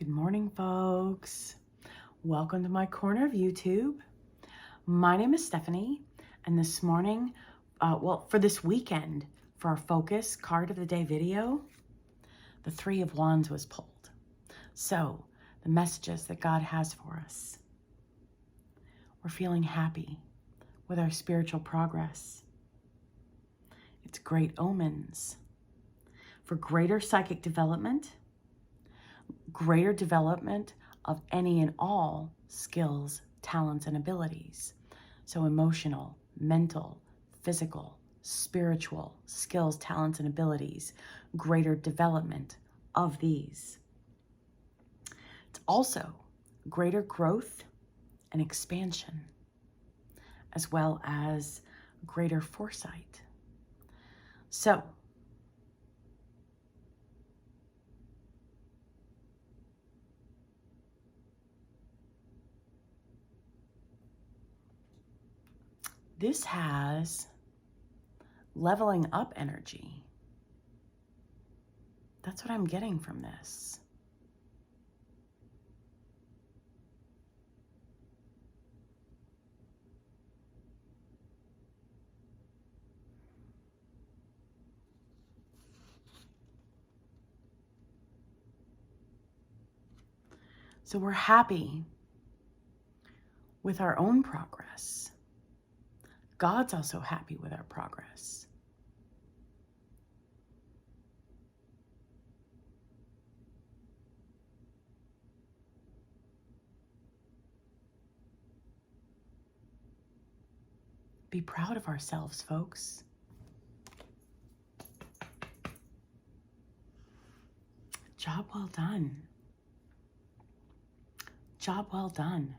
Good morning, folks. Welcome to my corner of YouTube. My name is Stephanie, and this morning, for this weekend, for our focus card of the day video, the Three of Wands was pulled. So, the messages that God has for us. We're feeling happy with our spiritual progress. It's great omens for greater psychic development, greater development of any and all skills, talents, and abilities. So emotional, mental, physical, spiritual skills, talents, and abilities, greater development of these. It's also greater growth and expansion, as well as greater foresight. So, this has leveling up energy. That's what I'm getting from this. So we're happy with our own progress. God's also happy with our progress. Be proud of ourselves, folks. Job well done. Job well done.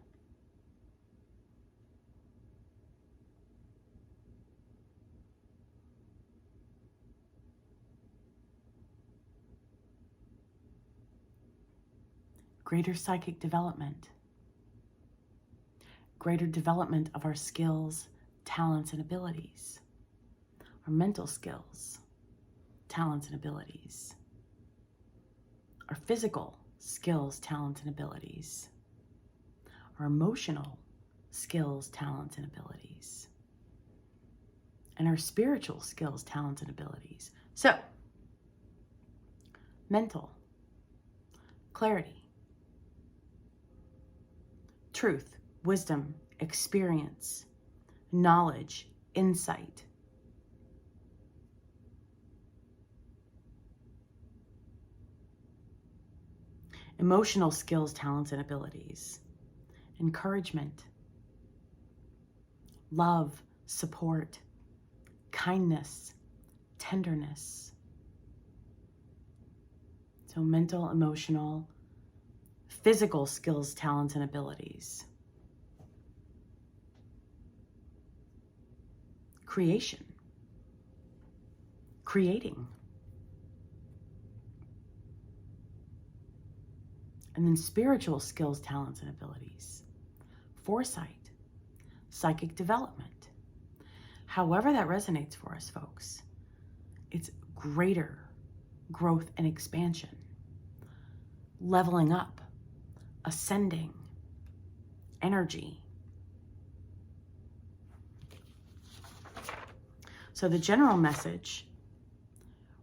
Greater psychic development. Greater development of our skills, talents, and abilities. Our mental skills, talents, and abilities. Our physical skills, talents, and abilities. Our emotional skills, talents, and abilities. And our spiritual skills, talents, and abilities. So, mental, clarity, truth, wisdom, experience, knowledge, insight. Emotional skills, talents, and abilities. Encouragement, love, support, kindness, tenderness. So mental, emotional, physical skills, talents, and abilities. Creation, creating. And then spiritual skills, talents, and abilities. Foresight, psychic development. However that resonates for us, folks, it's greater growth and expansion, leveling up, ascending, energy. So the general message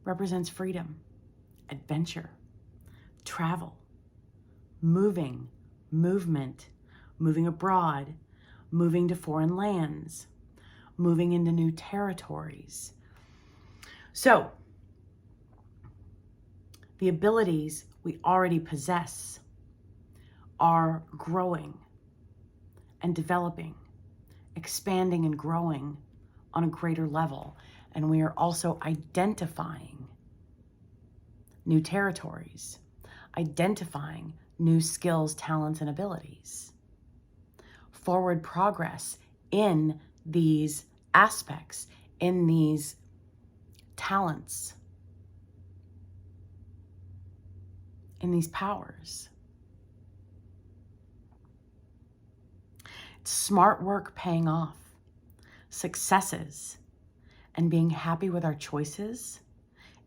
represents freedom, adventure, travel, moving, movement, moving abroad, moving to foreign lands, moving into new territories. So, the abilities we already possess are growing and developing, expanding and growing on a greater level. And we are also identifying new territories, identifying new skills, talents, and abilities. Forward progress in these aspects, in these talents, in these powers. It's smart work paying off, successes, and being happy with our choices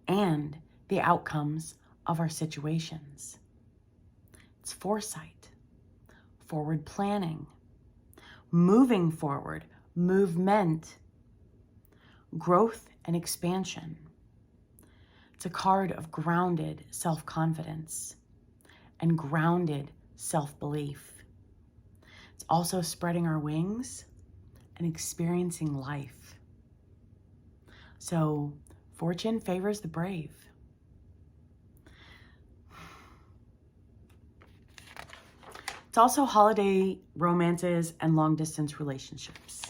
and the outcomes of our situations. It's foresight, forward planning, moving forward, movement, growth and expansion. It's a card of grounded self-confidence and grounded self-belief. It's also spreading our wings and experiencing life. So, fortune favors the brave. It's also holiday romances and long-distance relationships.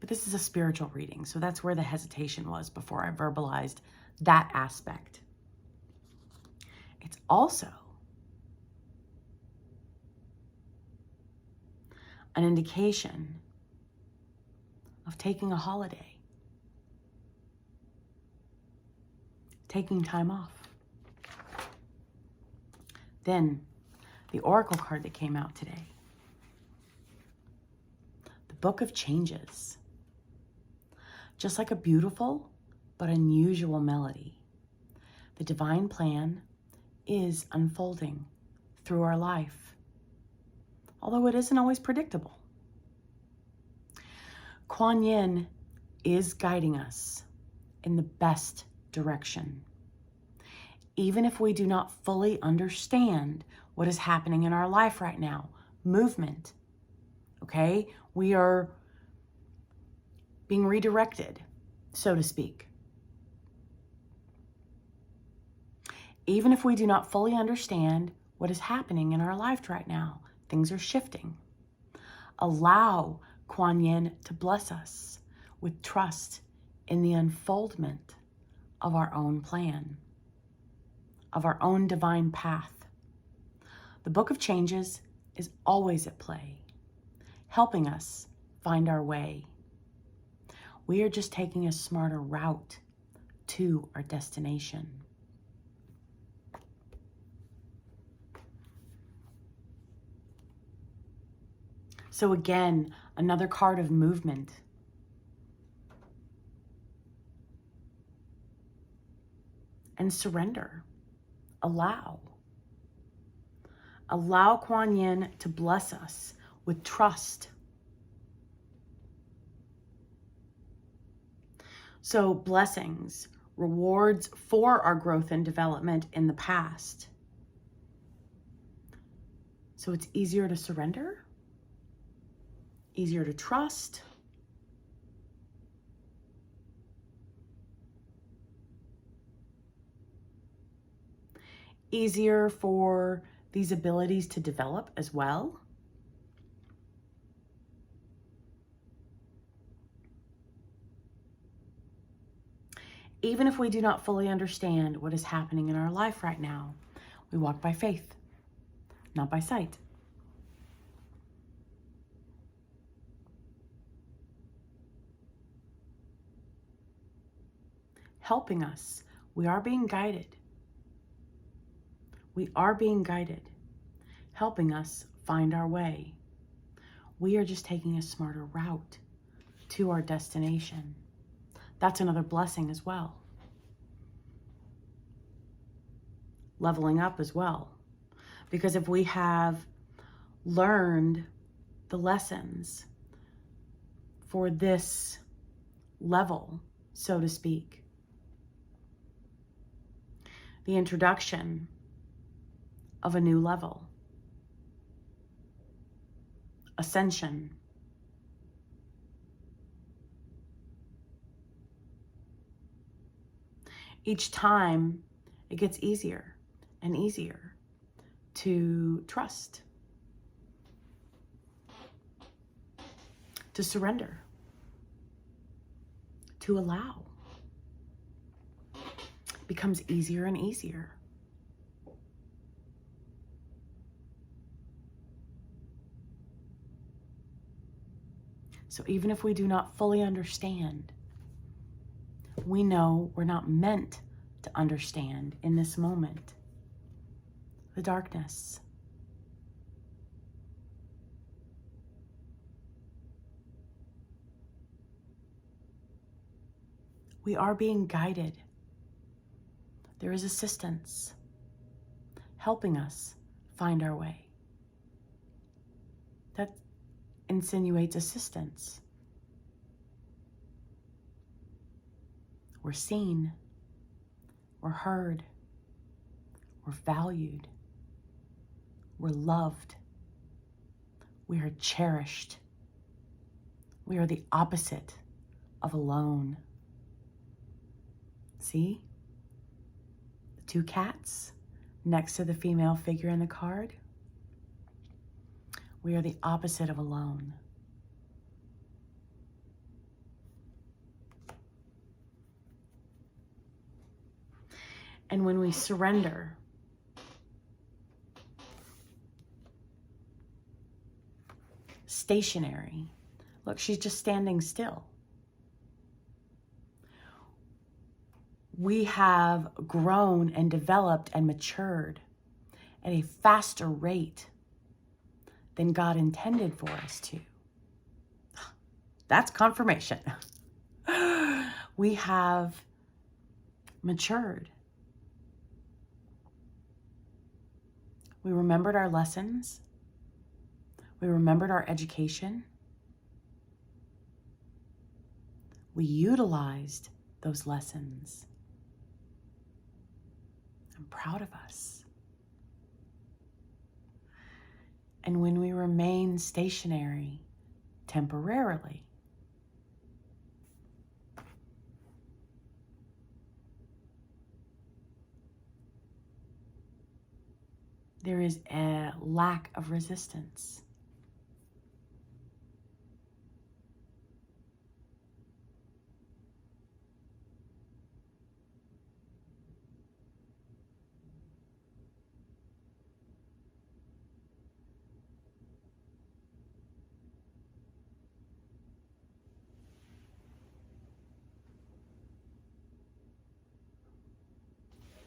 But this is a spiritual reading, so that's where the hesitation was before I verbalized that aspect. It's also an indication of taking a holiday, taking time off. Then, the oracle card that came out today, the Book of Changes. Just like a beautiful but unusual melody, the divine plan is unfolding through our life, although it isn't always predictable. Kuan Yin is guiding us in the best direction. Even if we do not fully understand what is happening in our life right now, movement, okay? We are being redirected, so to speak. Even if we do not fully understand what is happening in our life right now, things are shifting. Allow Kuan Yin to bless us with trust in the unfoldment of our own plan, of our own divine path. The Book of Changes is always at play, helping us find our way. We are just taking a smarter route to our destination. So again, another card of movement. And surrender. Allow. Allow Kuan Yin to bless us with trust. So blessings, rewards for our growth and development in the past. So it's easier to surrender, easier to trust, easier for these abilities to develop as well. Even if we do not fully understand what is happening in our life right now, we walk by faith, not by sight. Helping us. We are being guided. We are being guided, helping us find our way. We are just taking a smarter route to our destination. That's another blessing as well. Leveling up as well. Because if we have learned the lessons for this level, so to speak, the introduction of a new level, ascension, each time it gets easier and easier to trust, to surrender, to allow. It becomes easier and easier. So even if we do not fully understand, we know we're not meant to understand in this moment. The darkness. We are being guided. There is assistance helping us find our way. That insinuates assistance. We're seen, we're heard, we're valued, we're loved, we are cherished. We are the opposite of alone. See? The two cats next to the female figure in the card. We are the opposite of alone. And when we surrender, stationary. Look, she's just standing still. We have grown and developed and matured at a faster rate than God intended for us to. That's confirmation. We have matured. We remembered our lessons. We remembered our education. We utilized those lessons. I'm proud of us. And when we remain stationary temporarily, there is a lack of resistance.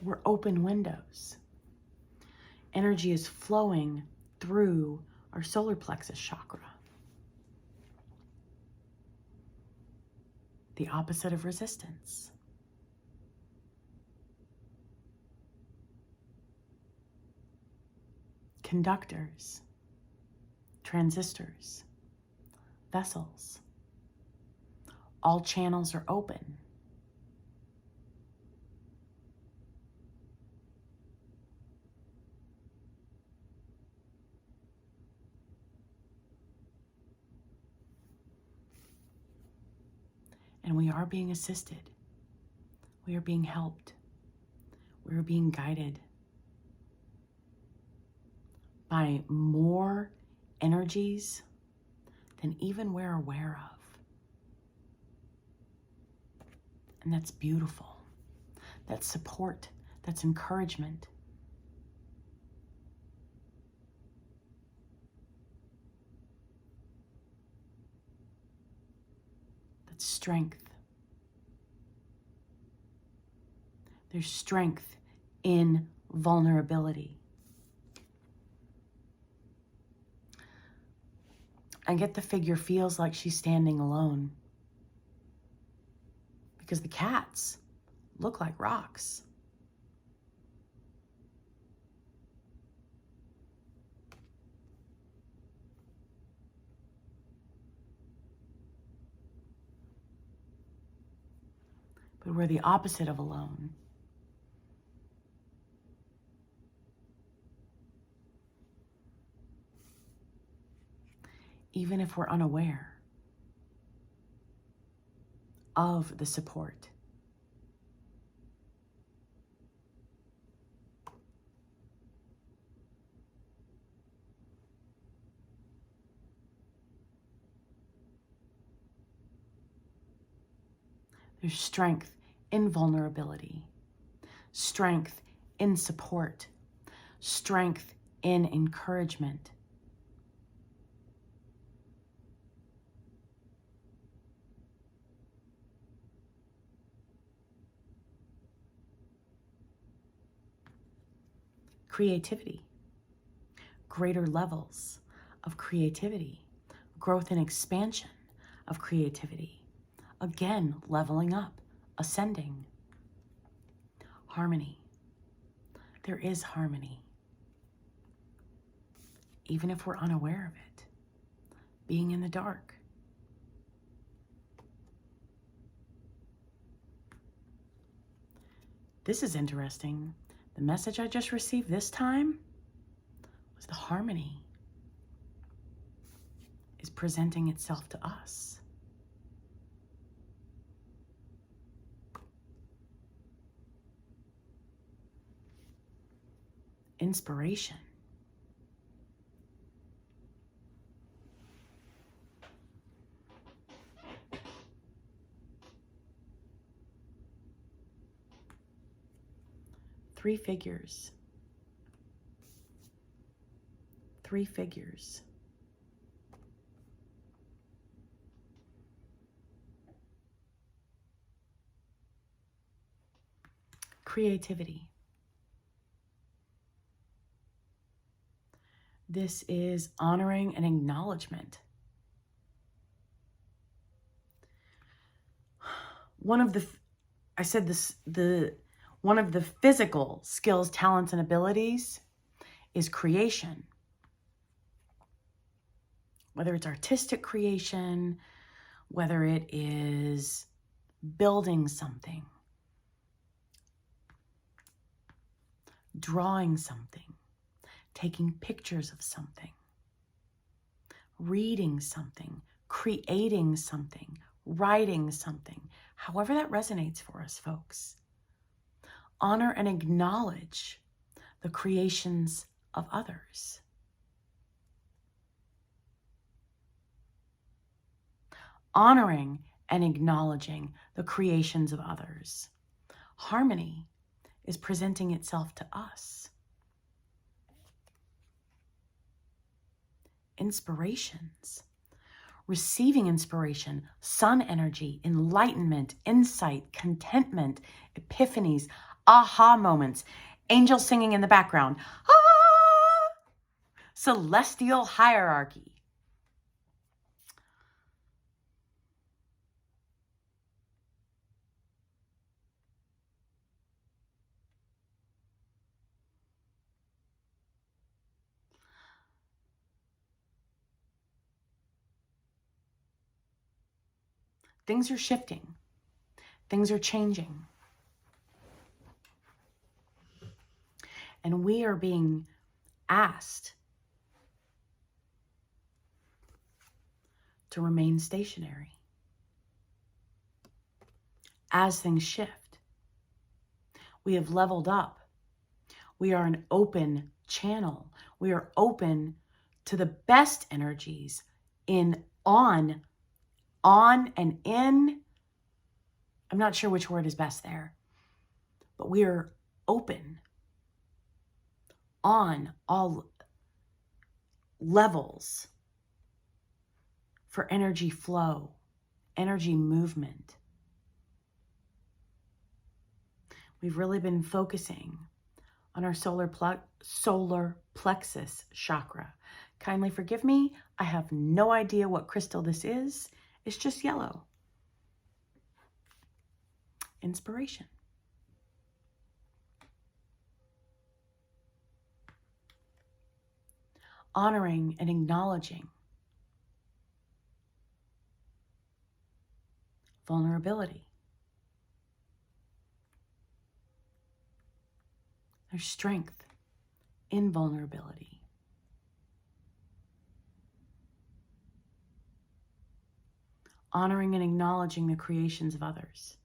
We're open windows. Energy is flowing through our solar plexus chakra. The opposite of resistance. Conductors, transistors, vessels. All channels are open. And we are being assisted. We are being helped. We are being guided by more energies than even we're aware of. And that's beautiful. That's support. That's encouragement. That's strength. There's strength in vulnerability. I get the figure feels like she's standing alone because the cats look like rocks. But we're the opposite of alone. Even if we're unaware of the support. There's strength in vulnerability, strength in support, strength in encouragement. Creativity, greater levels of creativity, growth and expansion of creativity. Again, leveling up, ascending. Harmony. There is harmony. even if we're unaware of it, being in the dark. This is interesting. The message I just received this time was the harmony is presenting itself to us. Inspiration. Three figures. Three figures. Creativity. This is honoring and acknowledgement. One of the physical skills, talents, and abilities is creation. Whether it's artistic creation, whether it is building something, drawing something, taking pictures of something, reading something, creating something, writing something, however that resonates for us, folks. Honor and acknowledge the creations of others. Honoring and acknowledging the creations of others. Harmony is presenting itself to us. Inspirations. Receiving inspiration, sun energy, enlightenment, insight, contentment, epiphanies, aha moments, angels singing in the background. Ah! Celestial hierarchy. Things are shifting. Things are changing. And we are being asked to remain stationary as things shift. We have leveled up. We are an open channel. We are open to the best energies on and in. I'm not sure which word is best there, but we are open on all levels for energy flow, energy movement. We've really been focusing on our solar plexus chakra. Kindly forgive me, I have no idea what crystal this is. It's just yellow. Inspiration. Honoring and acknowledging vulnerability. There's strength in vulnerability. Honoring and acknowledging the creations of others.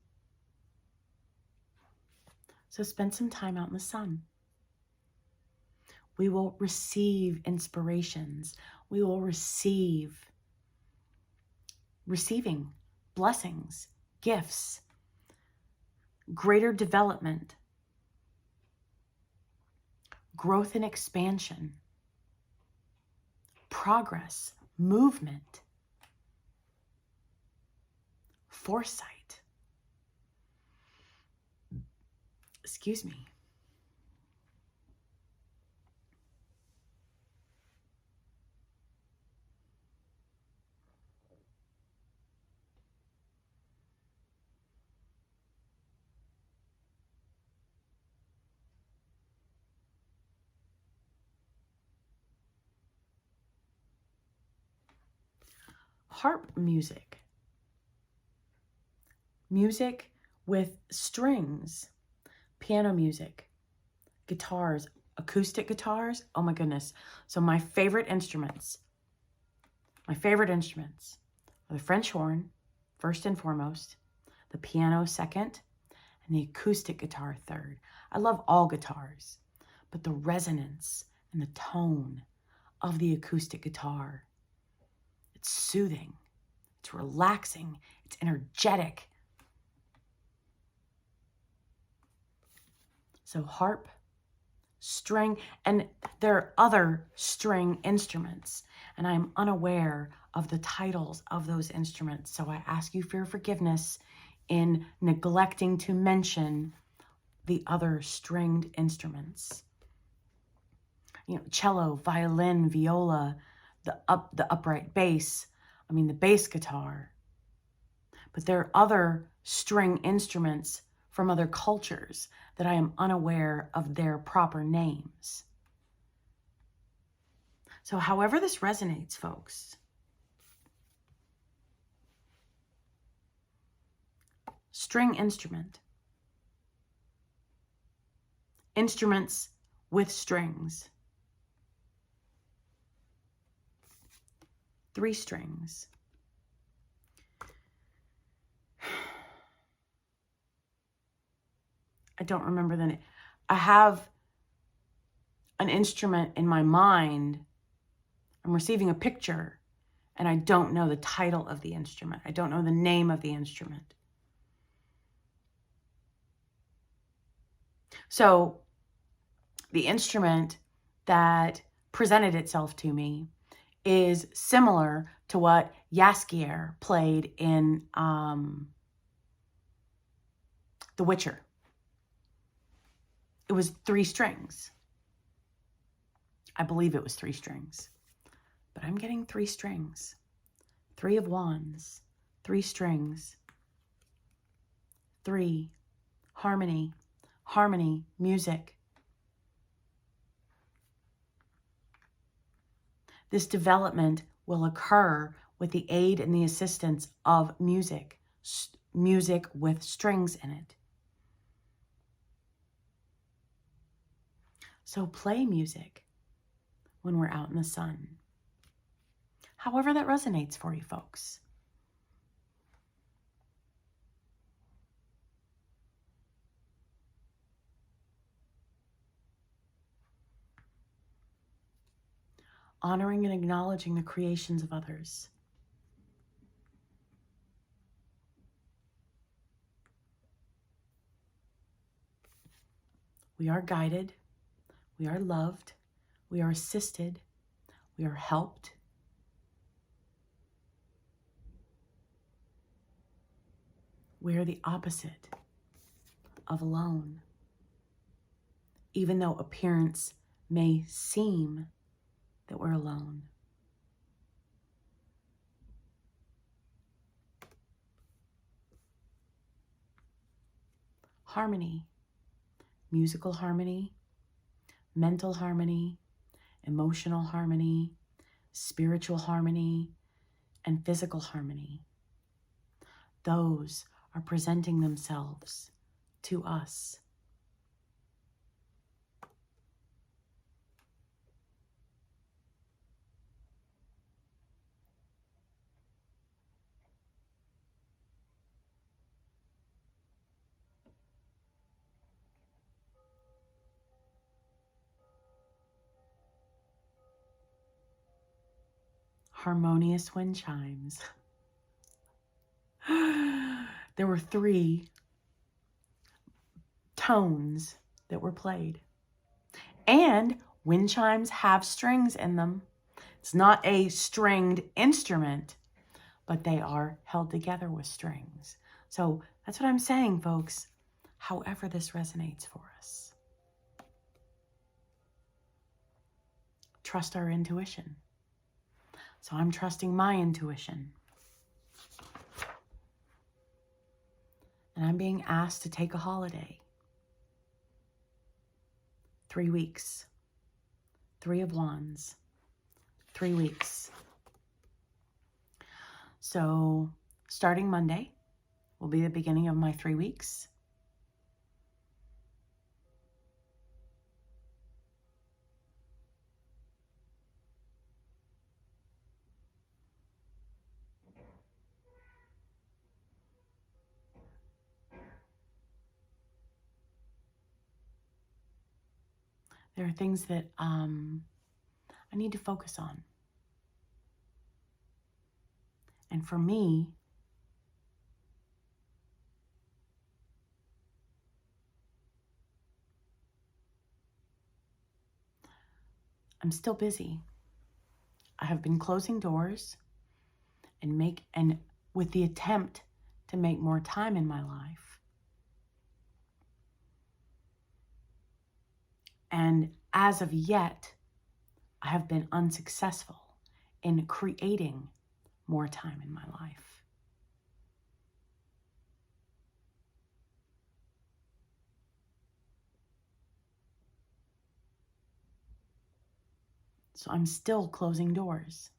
So spend some time out in the sun. We will receive inspirations. We will receiving blessings, gifts, greater development, growth and expansion, progress, movement, foresight. Excuse me. harp music. Music with strings, piano music, guitars, acoustic guitars. Oh my goodness. So my favorite instruments are the French horn, first and foremost, the piano second, and the acoustic guitar third. I love all guitars, but the resonance and the tone of the acoustic guitar, it's soothing, it's relaxing, it's energetic. So harp, string, and there are other string instruments, and I'm unaware of the titles of those instruments. So I ask you for your forgiveness in neglecting to mention the other stringed instruments. You know, cello, violin, viola, the upright bass, the bass guitar. But there are other string instruments from other cultures that I am unaware of their proper names. So however this resonates, folks, string instrument, instruments with strings, 3 strings, I don't remember the name. I have an instrument in my mind. I'm receiving a picture, and I don't know the title of the instrument. I don't know the name of the instrument. So the instrument that presented itself to me is similar to what Jaskier played in The Witcher. It was 3 strings. I believe it was 3 strings. But I'm getting 3 strings. 3 of wands, 3 strings, 3, harmony, music. This development will occur with the aid and the assistance of music, music with strings in it. So play music when we're out in the sun. However that resonates for you folks. Honoring and acknowledging the creations of others. We are guided. We are loved. We are assisted. We are helped. We are the opposite of alone. Even though appearance may seem that we're alone. Harmony, musical harmony, mental harmony, emotional harmony, spiritual harmony, and physical harmony. Those are presenting themselves to us. Harmonious wind chimes. There were 3 tones that were played. And wind chimes have strings in them. It's not a stringed instrument, but they are held together with strings. So that's what I'm saying, folks. However this resonates for us. Trust our intuition. So I'm trusting my intuition. And I'm being asked to take a holiday. 3 weeks. 3 of wands. 3 weeks. So starting Monday will be the beginning of my 3 weeks. There are things that I need to focus on. And for me, I'm still busy. I have been closing doors and with the attempt to make more time in my life. And as of yet, I have been unsuccessful in creating more time in my life. So I'm still closing doors.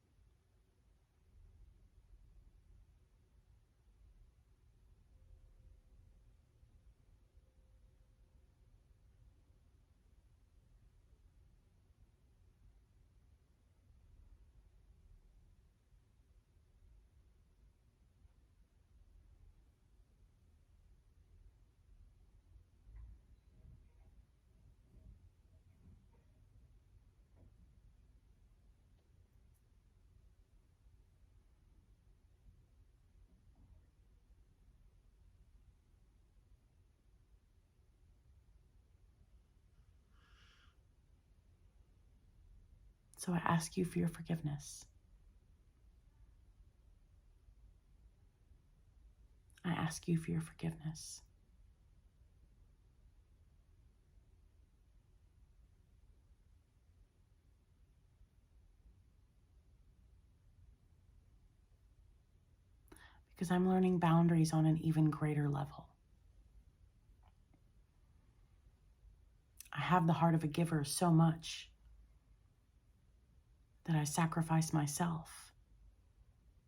So I ask you for your forgiveness. I ask you for your forgiveness. Because I'm learning boundaries on an even greater level. I have the heart of a giver so much that I sacrifice myself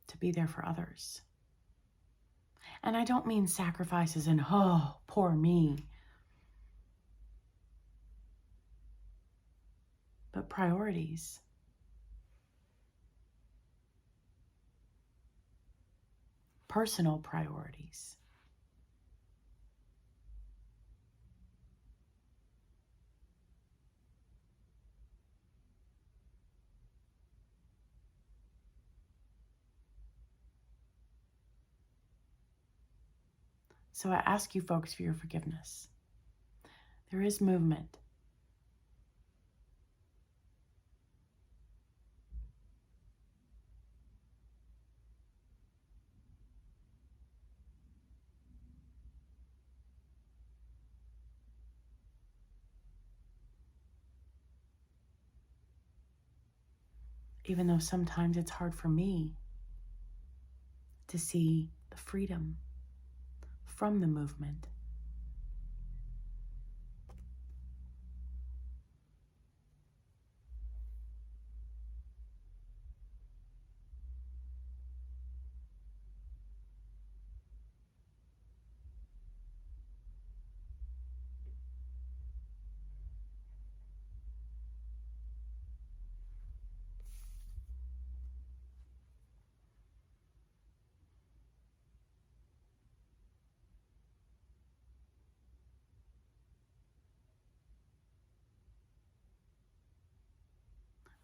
to be there for others. And I don't mean sacrifices in, oh, poor me, but priorities. Personal priorities. So I ask you folks for your forgiveness. There is movement. Even though sometimes it's hard for me to see the freedom from the movement.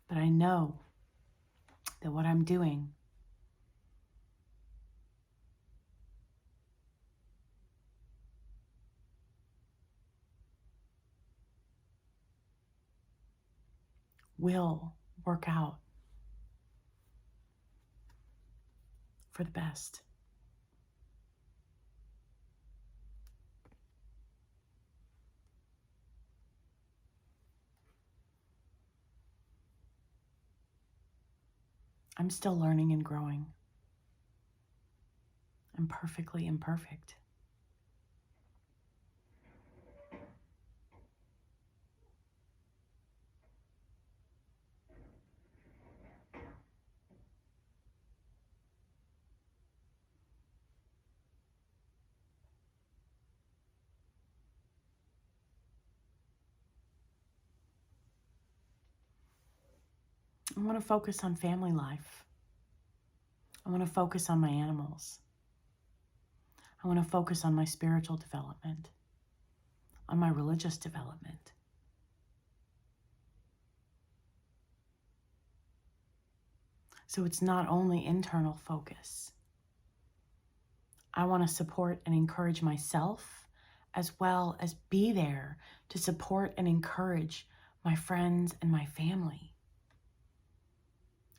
But I know that what I'm doing will work out for the best. I'm still learning and growing. I'm perfectly imperfect. I want to focus on family life. I want to focus on my animals. I want to focus on my spiritual development, on my religious development. So it's not only internal focus. I want to support and encourage myself, as well as be there to support and encourage my friends and my family.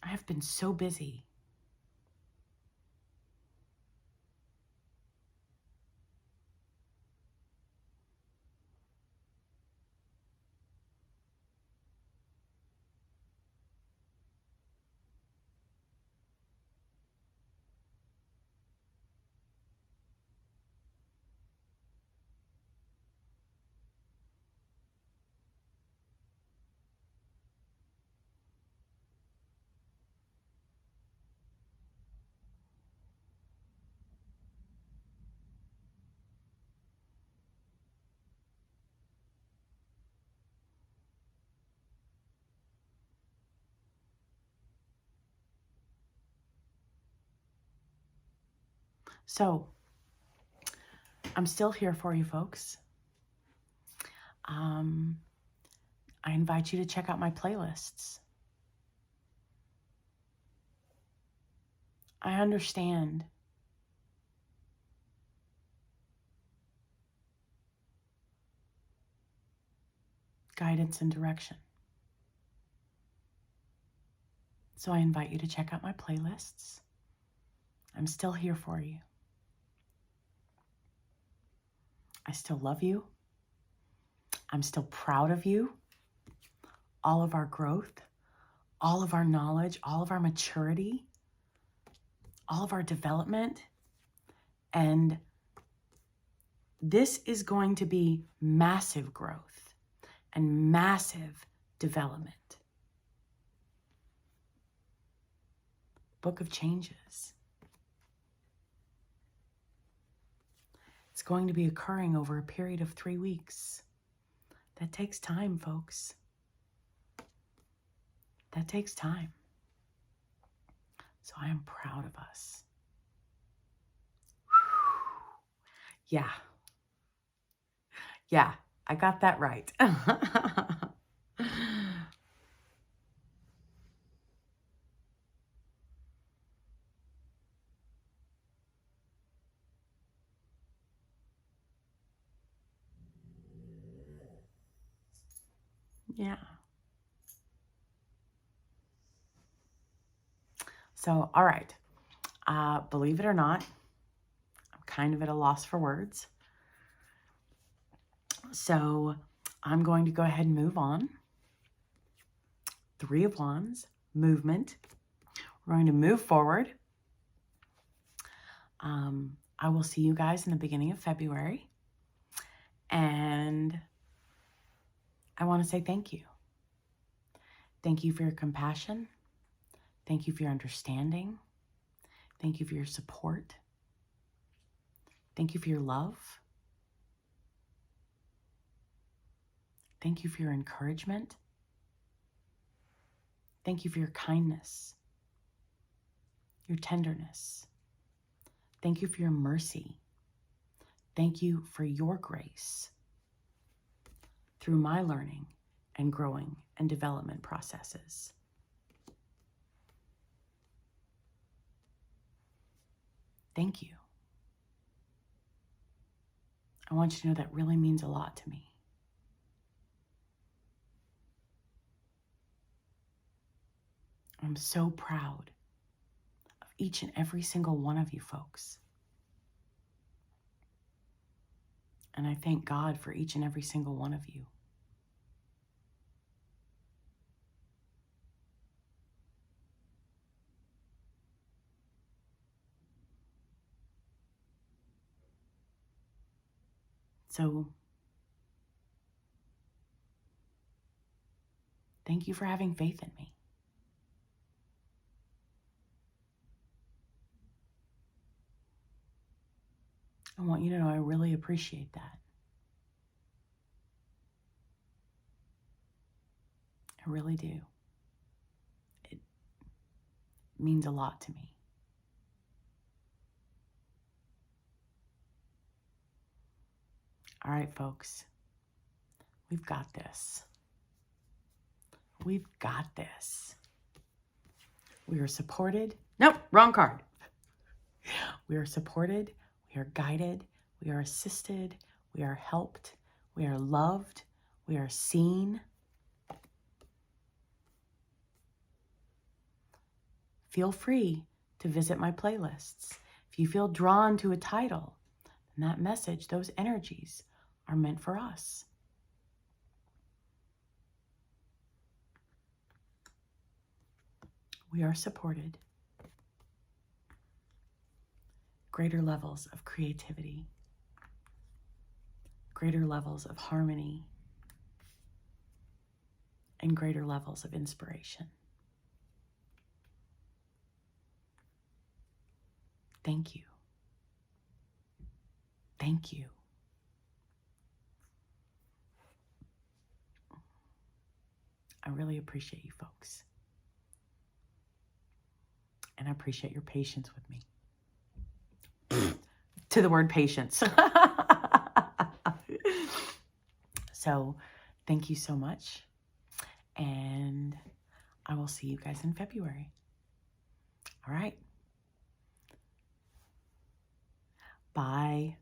I have been so busy. So I'm still here for you folks. I invite you to check out my playlists. I understand guidance and direction. So I invite you to check out my playlists. I'm still here for you. I still love you. I'm still proud of you. All of our growth, all of our knowledge, all of our maturity, all of our development. And this is going to be massive growth and massive development. Book of changes. It's going to be occurring over a period of 3 weeks. That takes time, folks. That takes time. So I am proud of us. Yeah. Yeah, I got that right. Yeah. So, all right. Believe it or not, I'm kind of at a loss for words. So I'm going to go ahead and move on. 3 of Wands, movement. We're going to move forward. I will see you guys in the beginning of February. And I want to say thank you. Thank you for your compassion. Thank you for your understanding. Thank you for your support. Thank you for your love. Thank you for your encouragement. Thank you for your kindness, your tenderness. Thank you for your mercy. Thank you for your grace through my learning and growing and development processes. Thank you. I want you to know that really means a lot to me. I'm so proud of each and every single one of you folks. And I thank God for each and every single one of you. So, thank you for having faith in me. I want you to know I really appreciate that. I really do. means a lot to me. All right, folks. We've got this. We've got this. We are supported. Nope, wrong card. We are supported. We are guided. We are assisted. We are helped. We are loved. We are seen. Feel free to visit my playlists. If you feel drawn to a title, then that message, those energies are meant for us. We are supported. Greater levels of creativity, greater levels of harmony, and greater levels of inspiration. Thank you. Thank you. I really appreciate you folks. And I appreciate your patience with me. To the word patience. So, thank you so much. And I will see you guys in February. All right. Bye.